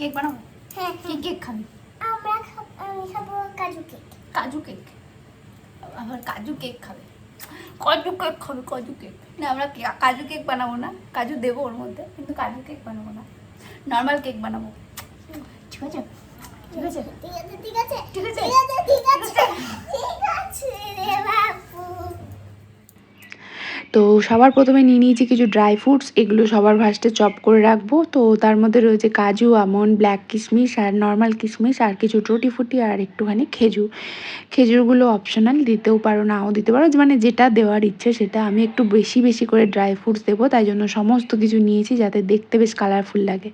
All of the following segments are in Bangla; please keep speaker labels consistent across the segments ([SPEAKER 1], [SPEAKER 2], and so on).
[SPEAKER 1] কেক বানাবো?
[SPEAKER 2] হ্যাঁ
[SPEAKER 1] কি কেক খাবি?
[SPEAKER 2] আমি খাবো কাজু কেক।
[SPEAKER 1] কাজু কেক? আবার কাজু কেক খাবে? কাজু কেক খাবে? কাজু কেক না, আমরা কাজু কেক বানাবো না, কাজু দেবো ওর মধ্যে, কিন্তু কাজু কেক বানাবো না, নর্মাল কেক বানাবো। ঠিক আছে ঠিক আছে
[SPEAKER 2] ঠিক আছে ঠিক আছে
[SPEAKER 1] ঠিক আছে
[SPEAKER 2] ঠিক আছে ঠিক আছে রে বাবু।
[SPEAKER 3] তো সবার প্রথমে নিয়ে নিয়েছি কিছু ড্রাই ফ্রুটস, এগুলো সবার ফার্স্টে চপ করে রাখবো। তো তার মধ্যে রয়েছে কাজু, আমন্ড, ব্ল্যাক কিশমিশ আর নর্মাল কিশমিশ আর কিছু টুটি ফুটি আর একটুখানি খেজুর। খেজুরগুলো অপশনাল, দিতেও পারো নাও দিতে পারো, মানে যেটা দেওয়ার ইচ্ছে সেটা। আমি একটু বেশি বেশি করে ড্রাই ফ্রুটস দেবো, তাই জন্য সমস্ত কিছু নিয়েছি যাতে দেখতে বেশ কালারফুল লাগে।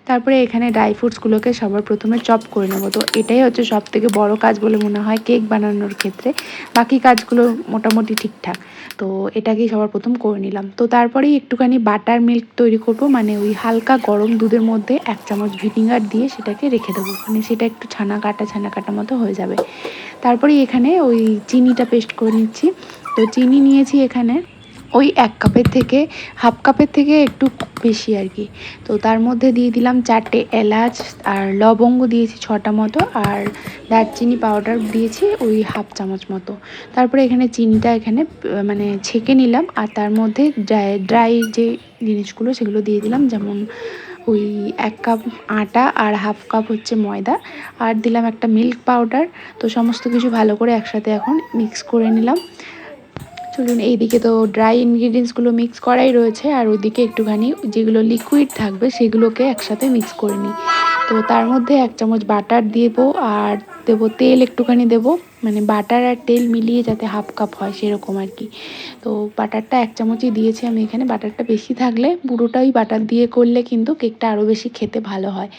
[SPEAKER 3] তারপরে এখানে ড্রাই ফ্রুটসগুলোকে সবার প্রথমে চপ করে নেবো। তো এটাই হচ্ছে সব থেকে বড়ো কাজ বলে মনে হয় কেক বানানোর ক্ষেত্রে, বাকি কাজগুলো মোটামুটি ঠিকঠাক। তো এটাকেই সবার প্রথম করে নিলাম। তো তারপরেই একটুখানি বাটার মিল্ক তৈরি করব, মানে ওই হালকা গরম দুধের মধ্যে 1 চামচ ভিনিগার দিয়ে সেটাকে রেখে দেবো, মানে সেটা একটু ছানা কাটা মতো হয়ে যাবে। তারপরেই এখানে ওই চিনিটা পেস্ট করে নিচ্ছি। তো চিনি নিয়েছি এখানে ওই 1 কাপের থেকে হাফ কাপের থেকে একটু বেশি আর কি। তো তার মধ্যে দিয়ে দিলাম 4টে এলাচ আর লবঙ্গ দিয়েছি 6টা মতো, আর দারচিনি পাউডার দিয়েছি ওই হাফ চামচ মতো। তারপরে এখানে চিনিটা এখানে মানে ছেঁকে নিলাম, আর তার মধ্যে ড্রাই যে জিনিসগুলো সেগুলো দিয়ে দিলাম, যেমন ওই 1 কাপ আটা আর হাফ কাপ হচ্ছে ময়দা, আর দিলাম একটা মিল্ক পাউডার। তো সমস্ত কিছু ভালো করে একসাথে এখন মিক্স করে নিলাম। চলুন, এইদিকে তো ড্রাই ইনগ্রিডিয়েন্টসগুলো মিক্স করাই রয়েছে, আর ওইদিকে একটুখানি যেগুলো লিকুইড থাকবে সেগুলোকে একসাথে মিক্স করে নিই। তো তার মধ্যে 1 চামচ বাটার দেবো, আর দেবো তেল একটুখানি দেবো, মানে বাটার আর তেল মিলিয়ে যাতে হাফ কাপ হয় সেরকম আর কি। তো বাটারটা 1 চামচই দিয়েছি আমি এখানে। বাটারটা বেশি থাকলে পুরোটাই বাটার দিয়ে করলে কিন্তু কেকটা আরও বেশি খেতে ভালো হয়।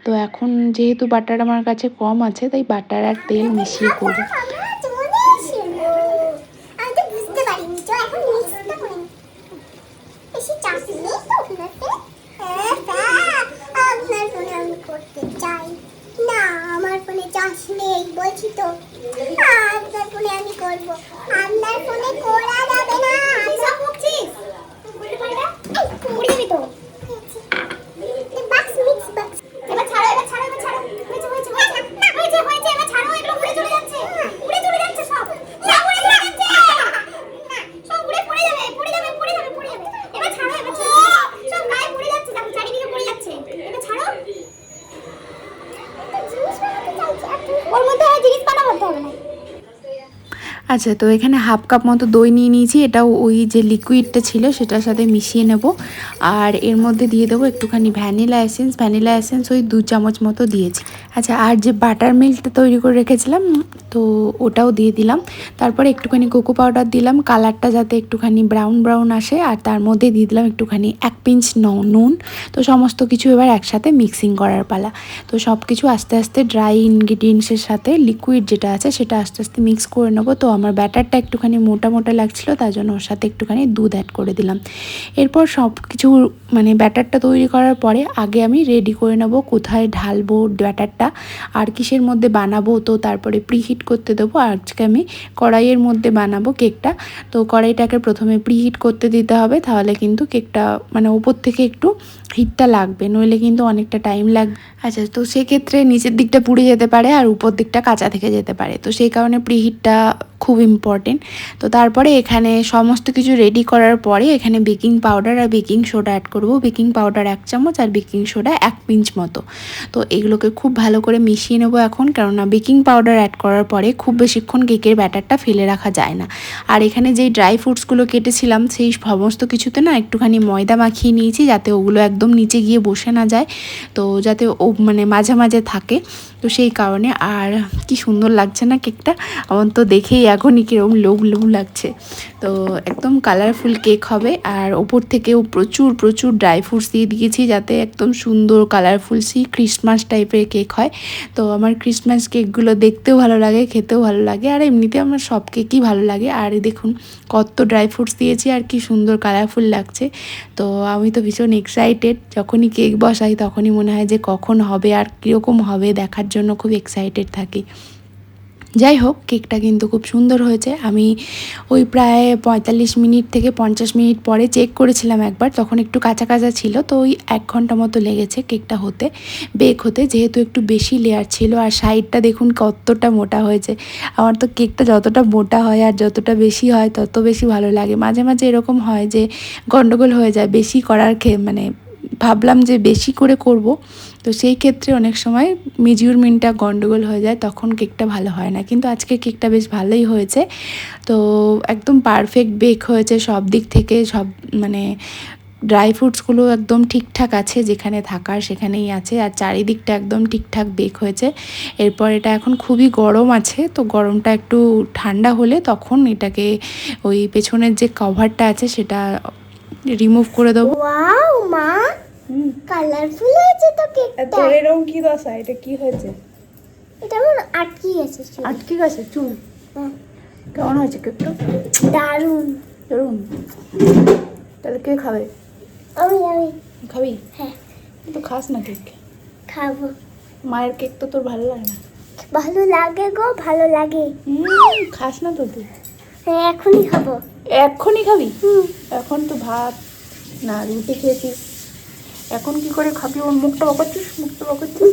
[SPEAKER 3] তো এখন যেহেতু বাটার আমার কাছে কম আছে, তাই বাটার আর তেল মিশিয়ে করবো।
[SPEAKER 2] বলছি তো আপনার ফোনে আমি করবো, আপনার ফোনে করা যাবে না। সব বকছিস পুড়ে যাবি তো। বাক্স মিক্স বাক্স, এবার ছাড়ো এবার ছাড়ো এবার ছাড়ো। হয়েছে হয়েছে হয়েছে হয়েছে হয়েছে, এবার ছাড়ো, এগুলো উড়ে চলে যাচ্ছে, উড়ে চলে যাচ্ছে, সব সব উড়ে চলে যাচ্ছে, না সব উড়ে পড়ে যাবে পড়ে যাবে পড়ে যাবে পড়ে যাবে। এবার ছাড়ো এবার ছাড়ো, সব গায়ে পড়ে যাচ্ছে, দেখো চারিদিকে পড়ে যাচ্ছে, এবার ছাড়ো। ওর মধ্যে জিনিস বানাতে হবে না।
[SPEAKER 3] আচ্ছা, তো এখানে হাফ কাপ মতো দই নিয়ে নিয়েছি, এটাও ওই যে লিকুইডটা ছিল সেটার সাথে মিশিয়ে নেব। আর এর মধ্যে দিয়ে দেবো একটুখানি ভ্যানিলা এসেন্স ওই 2 চামচ মতো দিয়েছি। আচ্ছা, আর যে বাটার মিল্কটা তৈরি করে রেখেছিলাম তো ওটাও দিয়ে দিলাম। তারপরে একটুখানি কোকো পাউডার দিলাম, কালারটা যাতে একটুখানি ব্রাউন ব্রাউন আসে, আর তার মধ্যে দিয়ে দিলাম একটুখানি 1 পিঞ্চ নুন। তো সমস্ত কিছু এবার একসাথে মিক্সিং করার পালা। তো সব কিছু আস্তে আস্তে ড্রাই ইনগ্রিডিয়েন্টসের সাথে লিকুইড যেটা আছে সেটা আস্তে আস্তে মিক্স করে নেবো। তো আমার ব্যাটারটা একটুখানি মোটা মোটা লাগছিলো, তার জন্য ওর সাথে একটুখানি দুধ অ্যাড করে দিলাম। এরপর সব কিছু মানে ব্যাটারটা তৈরি করার পরে আগে আমি রেডি করে নেবো কোথায় ঢালবো ব্যাটারটা আর কিসের মধ্যে বানাবো। তো তারপরে প্রিহিট করতে দেবো। আজকে আমি কড়াইয়ের মধ্যে বানাবো কেকটা। তো কড়াইটাকে প্রথমে প্রিহিট করতে দিতে হবে, তাহলে কিন্তু কেকটা মানে উপর থেকে একটু হিটটা লাগবে, নইলে কিন্তু অনেকটা টাইম লাগবে। আচ্ছা, তো সেক্ষেত্রে নিচের দিকটা পুড়ে যেতে পারে আর উপর দিকটা কাঁচা থেকে যেতে পারে, তো সেই কারণে প্রিহিটটা খুব ইম্পর্টেন্ট। তো তারপরে এখানে সমস্ত কিছু রেডি করার পরে এখানে বেকিং পাউডার আর বেকিং সোডা অ্যাড করব। বেকিং পাউডার 1 চামচ আর বেকিং সোডা 1 পিঞ্চ মতো। তো এগুলোকে খুব ভালো করে মিশিয়ে নেবো এখন, কেননা বেকিং পাউডার অ্যাড করার পরে খুব বেশিক্ষণ কেকের ব্যাটারটা ফেলে রাখা যায় না। আর এখানে যেই ড্রাই ফ্রুটসগুলো কেটেছিলাম সেই সমস্ত কিছুতে না একটুখানি ময়দা মাখিয়ে নিয়েছি, যাতে ওগুলো একদম নিচে গিয়ে বসে না যায়, তো যাতে ও মানে মাঝে মাঝে থাকে। তো সেই কারণে। আর কি সুন্দর লাগছে না কেকটা, আমার তো দেখেই এখনই কীরকম লোভ লোভ লাগছে। তো একদম কালারফুল কেক হবে, আর ওপর থেকেও প্রচুর প্রচুর ড্রাই ফ্রুটস দিয়ে দিয়েছি যাতে একদম সুন্দর কালারফুল ক্রিসমাস টাইপের কেক হয়। তো আমার ক্রিসমাস কেকগুলো দেখতেও ভালো লাগে, খেতেও ভালো লাগে, আর এমনিতে আমার সব কেকই ভালো লাগে। আর দেখুন কত ড্রাই ফ্রুটস দিয়েছি আর কি সুন্দর কালারফুল লাগছে। তো আমি তো ভীষণ এক্সাইটেড, যখনই কেক বসাই তখনই মনে হয় যে কখন হবে আর কীরকম হবে দেখার জন্য খুব এক্সাইটেড থাকি। যাই হোক, কেকটা কিন্তু খুব সুন্দর হয়েছে। আমি ওই প্রায় 45 মিনিট থেকে 50 মিনিট পরে চেক করেছিলাম একবার, তখন একটু কাঁচা কাঁচা ছিল। তো ওই 1 ঘন্টা মতো লেগেছে কেকটা হতে, বেক হতে, যেহেতু একটু বেশি লেয়ার ছিল। আর সাইডটা দেখুন কতটা মোটা হয়েছে। আমার তো কেকটা যতটা মোটা হয় আর যতটা বেশি হয় তত বেশি ভালো লাগে। মাঝে মাঝে এরকম হয় যে গন্ডগোল হয়ে যায় বেশি করার মানে ভাবলাম যে বেশি করে করব, তো সেই ক্ষেত্রে অনেক সময় মেজারমেন্টটা গন্ডগোল হয়ে যায়, তখন কেকটা ভালো হয় না। কিন্তু আজকে কেকটা বেশ ভালোই হয়েছে। তো একদম পারফেক্ট বেক হয়েছে সব দিক থেকে, সব মানে ড্রাই ফ্রুটসগুলো একদম ঠিকঠাক আছে, যেখানে থাকার সেখানেই আছে। আর চারিদিকটা একদম ঠিকঠাক বেক হয়েছে। এরপর এটা এখন খুবই গরম আছে, তো গরমটা একটু ঠান্ডা হলে তখন এটাকে ওই পেছনের যে কভারটা আছে সেটা রিমুভ করে দেবো।
[SPEAKER 2] ওয়াও মা, কালারফুল হয়েছে তো কেকটা।
[SPEAKER 3] এরকম কি দশা, এটা কি হয়েছে?
[SPEAKER 2] এটা মনে আটকে গেছে চুল।
[SPEAKER 3] আটকে গেছে চুল?
[SPEAKER 2] হ্যাঁ,
[SPEAKER 3] কেমন হয়েছে কেকটা?
[SPEAKER 2] দারুণ।
[SPEAKER 3] ধরুন, তাহলে কে খাবে?
[SPEAKER 2] আমি
[SPEAKER 3] খাবি?
[SPEAKER 2] হ্যাঁ
[SPEAKER 3] তো খাস না কেক।
[SPEAKER 2] খাবো।
[SPEAKER 3] মায়ের কেক তো তোর ভালো লাগে না?
[SPEAKER 2] ভালো লাগে গো, ভালো লাগে।
[SPEAKER 3] খাস না তো তুই?
[SPEAKER 2] হ্যাঁ এখনই খাবো।
[SPEAKER 3] এক্ষুনি খাবি? এখন তো ভাত না রুটি খেয়েছিস, এখন কি করে খাবি? ওর মুখটা বকাচ্ছিস, মুখটা বকাচ্ছিস,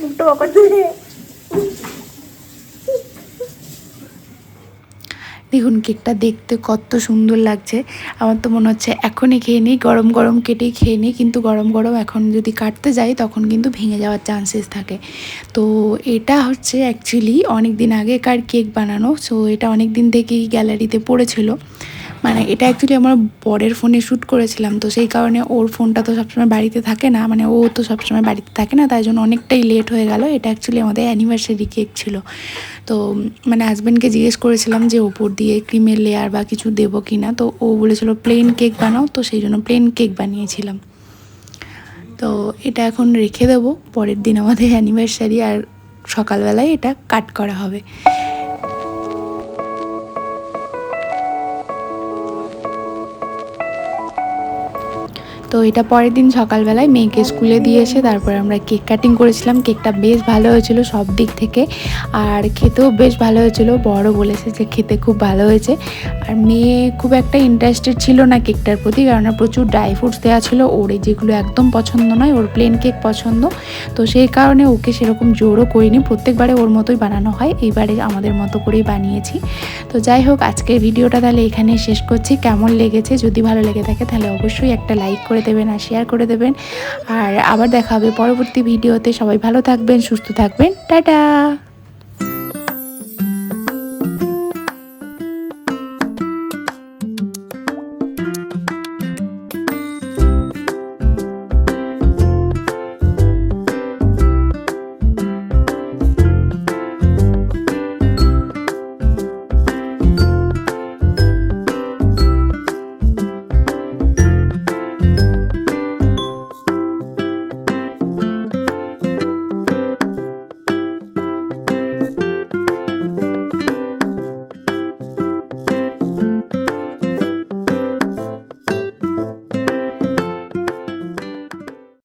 [SPEAKER 3] মুখটা বকাচ্ছিস। দেখুন কেকটা দেখতে কত সুন্দর লাগছে। আমার তো মনে হচ্ছে এখনই খেয়ে নিই, গরম গরম কেটেই খেয়ে নিই। কিন্তু গরম গরম এখন যদি কাটতে যাই তখন কিন্তু ভেঙে যাওয়ার চান্সেস থাকে। তো এটা হচ্ছে অ্যাকচুয়ালি অনেক দিন আগেকার কেক বানানো। সো এটা অনেক দিন থেকেই গ্যালারিতে পড়েছিল। মানে এটা অ্যাকচুয়ালি আমার বরের ফোনে শ্যুট করেছিলাম, তো সেই কারণে ওর ফোনটা তো সবসময় বাড়িতে থাকে না, মানে ও তো সবসময় বাড়িতে থাকে না, তাই জন্য অনেকটাই লেট হয়ে গেল। এটা অ্যাকচুয়ালি আমাদের অ্যানিভার্সারি কেক ছিল। তো মানে হাজব্যান্ডকে জিজ্ঞেস করেছিলাম যে ওপর দিয়ে ক্রিমের লেয়ার বা কিছু দেবো কি না, তো ও বলেছিল প্লেন কেক বানাও, তো সেই জন্য প্লেন কেক বানিয়েছিলাম। তো এটা এখন রেখে দেবো, পরের দিন আমাদের অ্যানিভার্সারি, আর সকালবেলায় এটা কাট করা হবে। তো এটা পরের দিন সকালবেলায় মেয়েকে স্কুলে দিয়ে এসে তারপরে আমরা কেক কাটিং করেছিলাম। কেকটা বেশ ভালো হয়েছিল সব দিক থেকে, আর খেতেও বেশ ভালো হয়েছিল। বড় বলেছে যে খেতে খুব ভালো হয়েছে। আর মেয়ে খুব একটা ইন্টারেস্টেড ছিল না কেকটার প্রতি, কারণ প্রচুর ড্রাই ফ্রুটস দেওয়া ছিল। ওর যেগুলো একদম পছন্দ নয়, ওর প্লেন কেক পছন্দ। তো সেই কারণে ওকে সেরকম জোরও করিনি। প্রত্যেকবারে ওর মতোই বানানো হয়, এইবারে আমাদের মতো করেই বানিয়েছি। তো যাই হোক, আজকের ভিডিওটা তাহলে এখানে শেষ করছি। কেমন লেগেছে, যদি ভালো লেগে থাকে তাহলে অবশ্যই একটা লাইক করে দেবেন আর শেয়ার করে দেবেন। আর আবার দেখা হবে পরবর্তী ভিডিওতে। সবাই ভালো থাকবেন, সুস্থ থাকবেন, টাটা।